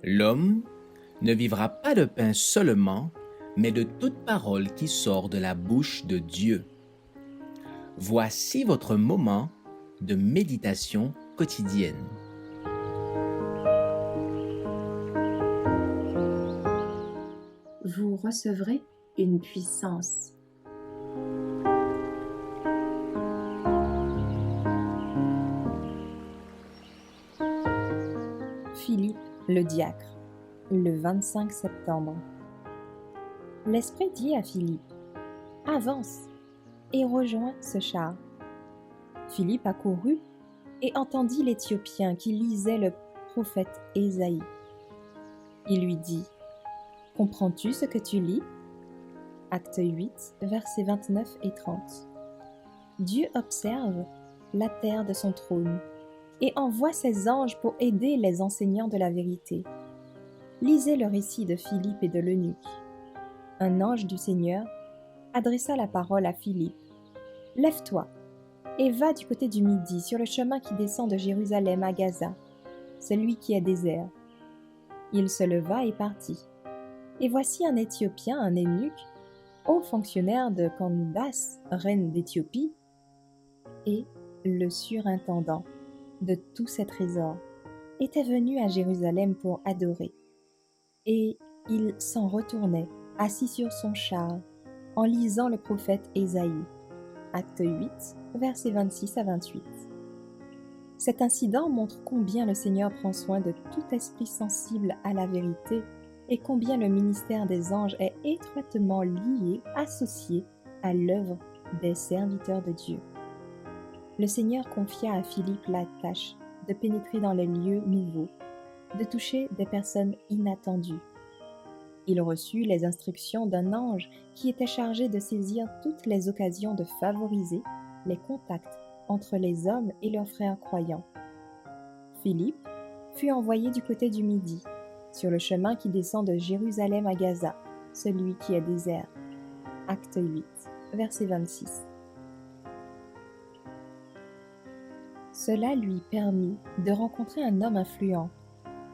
L'homme ne vivra pas de pain seulement, mais de toute parole qui sort de la bouche de Dieu. Voici votre moment de méditation quotidienne. Vous recevrez une puissance. Philippe le diacre, le 25 septembre. L'Esprit dit à Philippe, « Avance et rejoins ce char. » Philippe accourut et entendit l'Éthiopien qui lisait le prophète Ésaïe. Il lui dit, « Comprends-tu ce que tu lis ?» Acte 8, versets 29 et 30. Dieu observe la terre de son trône et envoie ses anges pour aider les enseignants de la vérité. Lisez le récit de Philippe et de l'eunuque. Un ange du Seigneur adressa la parole à Philippe. « Lève-toi et va du côté du Midi sur le chemin qui descend de Jérusalem à Gaza, celui qui est désert. » Il se leva et partit. Et voici un Éthiopien, un eunuque, haut fonctionnaire de Candace, reine d'Éthiopie, et le surintendant de tous ses trésors, était venu à Jérusalem pour adorer. Et il s'en retournait, assis sur son char, en lisant le prophète Ésaïe. Acte 8, versets 26 à 28. Cet incident montre combien le Seigneur prend soin de tout esprit sensible à la vérité et combien le ministère des anges est étroitement lié, associé à l'œuvre des serviteurs de Dieu. Le Seigneur confia à Philippe la tâche de pénétrer dans les lieux nouveaux, de toucher des personnes inattendues. Il reçut les instructions d'un ange qui était chargé de saisir toutes les occasions de favoriser les contacts entre les hommes et leurs frères croyants. Philippe fut envoyé du côté du Midi, sur le chemin qui descend de Jérusalem à Gaza, celui qui est désert. Acte 8, verset 26. Cela lui permit de rencontrer un homme influent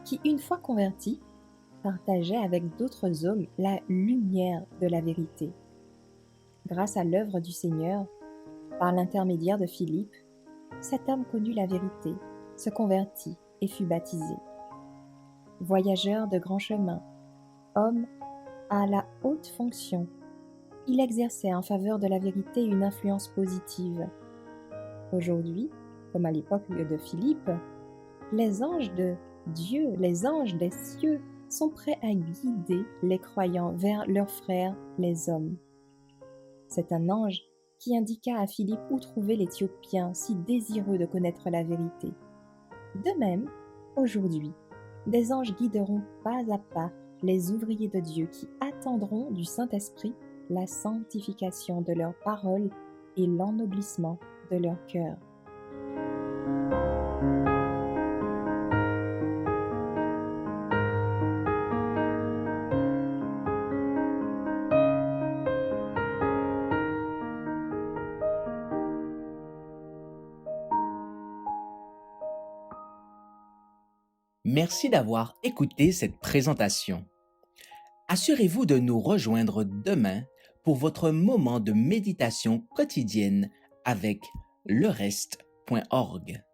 qui, une fois converti, partageait avec d'autres hommes la lumière de la vérité. Grâce à l'œuvre du Seigneur, par l'intermédiaire de Philippe, cet homme connut la vérité, se convertit et fut baptisé. Voyageur de grand chemin, homme à la haute fonction, il exerçait en faveur de la vérité une influence positive. Aujourd'hui, comme à l'époque de Philippe, les anges de Dieu, les anges des cieux, sont prêts à guider les croyants vers leurs frères, les hommes. C'est un ange qui indiqua à Philippe où trouver l'Éthiopien si désireux de connaître la vérité. De même, aujourd'hui, des anges guideront pas à pas les ouvriers de Dieu qui attendront du Saint-Esprit la sanctification de leurs paroles et l'ennoblissement de leur cœur. Merci d'avoir écouté cette présentation. Assurez-vous de nous rejoindre demain pour votre moment de méditation quotidienne avec lereste.org.